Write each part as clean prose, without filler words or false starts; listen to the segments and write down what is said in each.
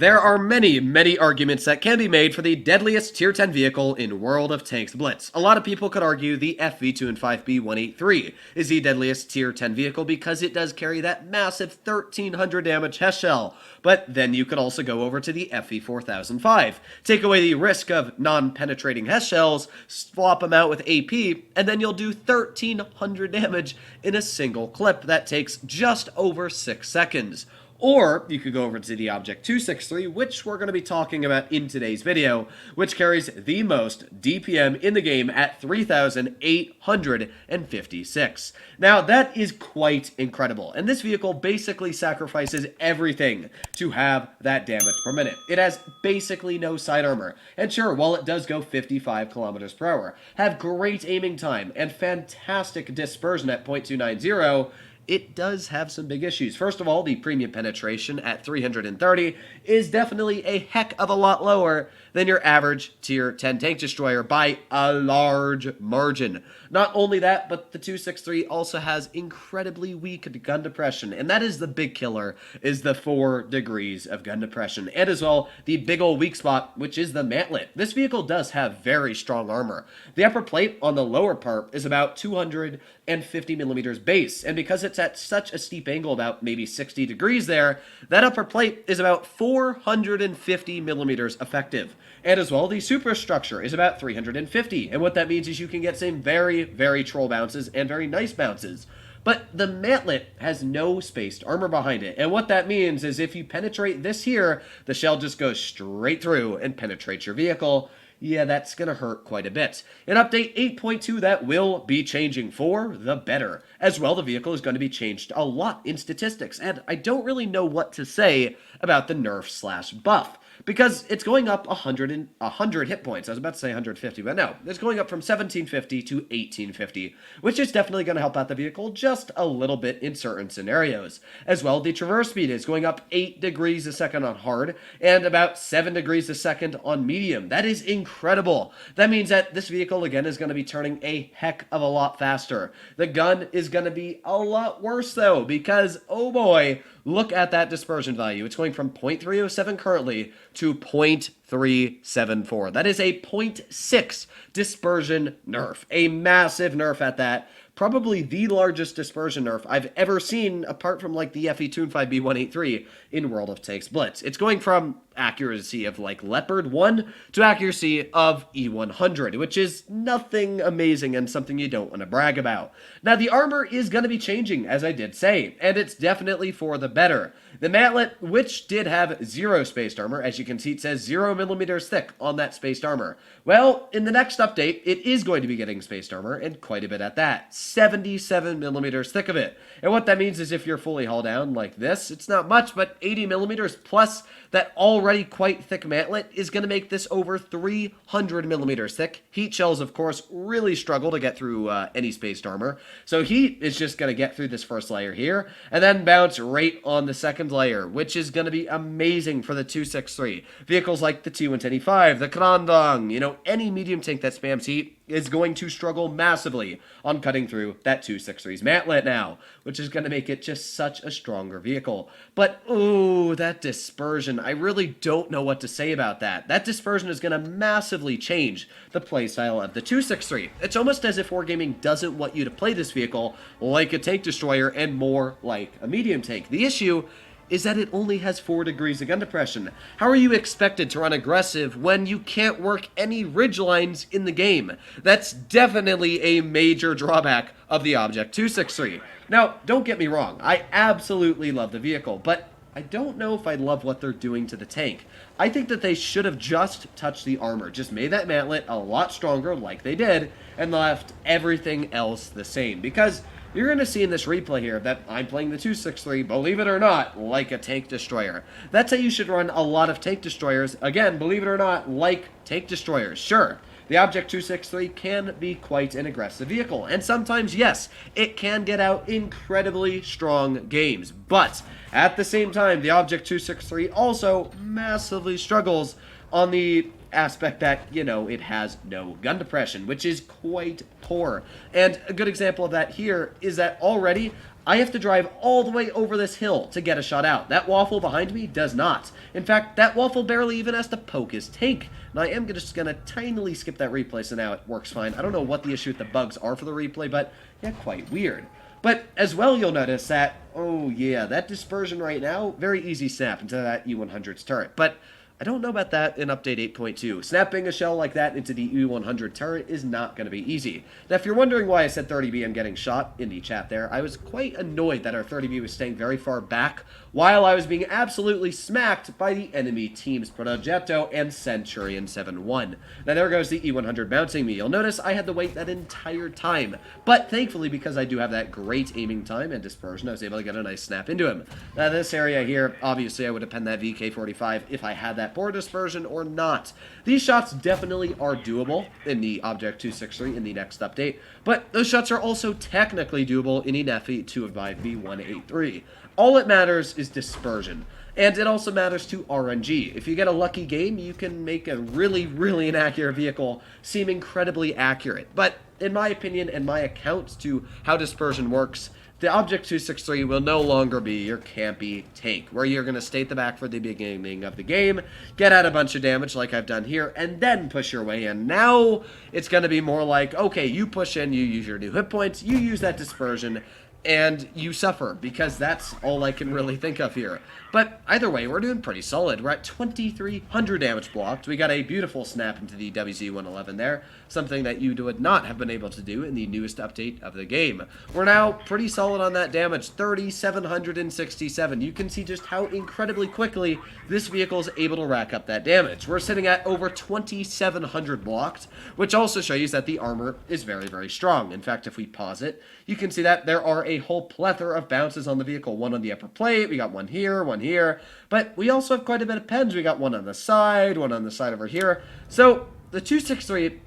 There are many arguments that can be made for the deadliest Tier 10 vehicle in World of Tanks Blitz. A lot of people could argue the FV2-5B183 is the deadliest Tier 10 vehicle because it does carry that massive 1300 damage HES shell. But then you could also go over to the FV4005, take away the risk of non-penetrating HES shells, swap them out with AP, and then you'll do 1300 damage in a single clip that takes just over 6 seconds. Or you could go over to the Object 263, which we're going to be talking about in today's video, which carries the most DPM in the game at 3,856. Now, that is quite incredible, and this vehicle basically sacrifices everything to have that damage per minute. It has basically no side armor, and sure, while it does go 55 kilometers per hour, have great aiming time, and fantastic dispersion at .290, it does have some big issues. First of all, the premium penetration at 330 is definitely a heck of a lot lower than your average tier 10 tank destroyer by a large margin. Not only that, but the 263 also has incredibly weak gun depression, and that is the big killer, is the 4 degrees of gun depression. And as well, the big old weak spot, which is the mantlet. This vehicle does have very strong armor. The upper plate on the lower part is about 250 millimeters base, and because it's at such a steep angle, about maybe 60 degrees there, that upper plate is about 450 millimeters effective. And as well, the superstructure is about 350, and what that means is you can get some very troll bounces and very nice bounces. But the mantlet has no spaced armor behind it, and what that means is if you penetrate this here, the shell just goes straight through and penetrates your vehicle. Yeah, that's going to hurt quite a bit. In update 8.2, that will be changing for the better. As well, the vehicle is going to be changed a lot in statistics, and I don't really know what to say about the nerf/buff. Because it's going up 100 hit points. I was about to say 150, but no. It's going up from 1750 to 1850, which is definitely going to help out the vehicle just a little bit in certain scenarios. As well, the traverse speed is going up 8 degrees a second on hard, and about 7 degrees a second on medium. That is incredible. That means that this vehicle, again, is going to be turning a heck of a lot faster. The gun is going to be a lot worse, though, because, oh boy, look at that dispersion value. It's going from 0.307 currently to 0.374. That is a 0.6 dispersion nerf. A massive nerf at that. Probably the largest dispersion nerf I've ever seen, apart from like the FE2-5B183 in World of Tanks Blitz. It's going from accuracy of like Leopard 1 to accuracy of E100, which is nothing amazing and something you don't want to brag about. Now, the armor is going to be changing, as I did say, and it's definitely for the better. The mantlet, which did have 0 spaced armor, as you can see, it says 0 millimeters thick on that spaced armor. Well, in the next update, it is going to be getting spaced armor, and quite a bit at that. 77 millimeters thick of it. And what that means is if you're fully hull down like this, it's not much, but 80 millimeters plus that already quite thick mantlet is going to make this over 300 millimeters thick. Heat shells, of course, really struggle to get through any spaced armor. So heat is just going to get through this first layer here, and then bounce right on the second layer, which is going to be amazing for the 263. Vehicles like the T125, the Krandong, you know, any medium tank that spams heat is going to struggle massively on cutting through that 263's mantlet now, which is going to make it just such a stronger vehicle. But, ooh, that dispersion, I really don't know what to say about that. That dispersion is going to massively change the playstyle of the 263. It's almost as if Wargaming doesn't want you to play this vehicle like a tank destroyer and more like a medium tank. The issue is that it only has 4 degrees of gun depression. How are you expected to run aggressive when you can't work any ridge lines in the game? That's definitely a major drawback of the Object 263. Now, don't get me wrong, I absolutely love the vehicle, but I don't know if I love what they're doing to the tank. I think that they should have just touched the armor, just made that mantlet a lot stronger like they did, and left everything else the same, because you're going to see in this replay here that I'm playing the 263, believe it or not, like a tank destroyer. That's how you should run a lot of tank destroyers. Again, believe it or not, like tank destroyers. Sure, the Object 263 can be quite an aggressive vehicle, and sometimes, yes, it can get out incredibly strong games. But at the same time, the Object 263 also massively struggles on the aspect that, you know, it has no gun depression, which is quite poor. And a good example of that here is that already I have to drive all the way over this hill to get a shot out. That waffle behind me does not. In fact, that waffle barely even has to poke his tank. And I am just going to tinily skip that replay, so now it works fine. I don't know what the issue with the bugs are for the replay, but yeah, quite weird. But as well, you'll notice that, oh yeah, that dispersion right now, very easy snap into that E100's turret. But I don't know about that in Update 8.2. Snapping a shell like that into the E100 turret is not going to be easy. Now, if you're wondering why I said 30B and getting shot in the chat there, I was quite annoyed that our 30B was staying very far back while I was being absolutely smacked by the enemy team's Progetto and Centurion 7-1. Now, there goes the E100 bouncing me. You'll notice I had to wait that entire time. But thankfully, because I do have that great aiming time and dispersion, I was able to get a nice snap into him. Now, this area here, obviously, I would have penned that VK-45 if I had that poor dispersion or not. These shots definitely are doable in the Object 263 in the next update, but those shots are also technically doable in ENEFI 2V183. All it matters is dispersion. And it also matters to RNG. If you get a lucky game, you can make a really, really inaccurate vehicle seem incredibly accurate. But in my opinion and my account to how dispersion works, the Object 263 will no longer be your campy tank, where you're going to stay at the back for the beginning of the game, get out a bunch of damage like I've done here, and then push your way in. Now, it's going to be more like, okay, you push in, you use your new hit points, you use that dispersion, and you suffer, because that's all I can really think of here. But either way, we're doing pretty solid. We're at 2,300 damage blocked. We got a beautiful snap into the WZ-111 there, something that you would not have been able to do in the newest update of the game. We're now pretty solid on that damage, 3,767. You can see just how incredibly quickly this vehicle is able to rack up that damage. We're sitting at over 2,700 blocked, which also shows that the armor is very, very strong. In fact, if we pause it, you can see that there are a whole plethora of bounces on the vehicle. One on the upper plate, we got one here, but we also have quite a bit of pens. We got one on the side over here. So the 263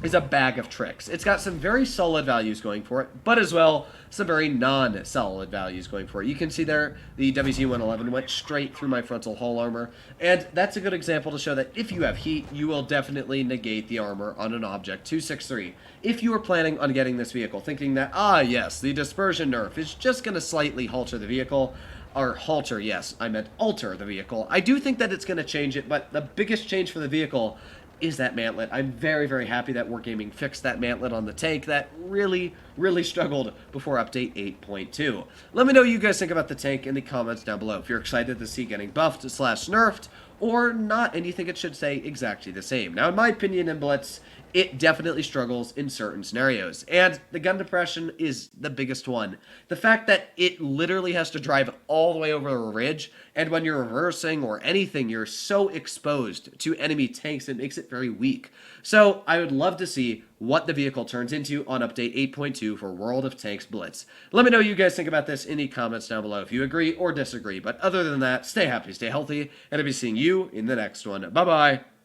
is a bag of tricks. It's got some very solid values going for it, but as well, some very non-solid values going for it. You can see there, the WZ-111 went straight through my frontal hull armor, and that's a good example to show that if you have heat, you will definitely negate the armor on an Object 263. If you are planning on getting this vehicle, thinking that, yes, the dispersion nerf is just going to slightly halter the vehicle, or halter, yes, I meant alter the vehicle. I do think that it's going to change it, but the biggest change for the vehicle is that mantlet. I'm very, very happy that Wargaming fixed that mantlet on the tank that really, really struggled before update 8.2. Let me know what you guys think about the tank in the comments down below. If you're excited to see getting buffed / nerfed, or not, and you think it should stay exactly the same. Now, in my opinion, in Blitz, it definitely struggles in certain scenarios, and the gun depression is the biggest one. The fact that it literally has to drive all the way over a ridge, and when you're reversing or anything, you're so exposed to enemy tanks, it makes it very weak. So I would love to see what the vehicle turns into on update 8.2 for World of Tanks Blitz. Let me know what you guys think about this in the comments down below if you agree or disagree, but other than that, stay happy, stay healthy, and I'll be seeing you in the next one. Bye-bye!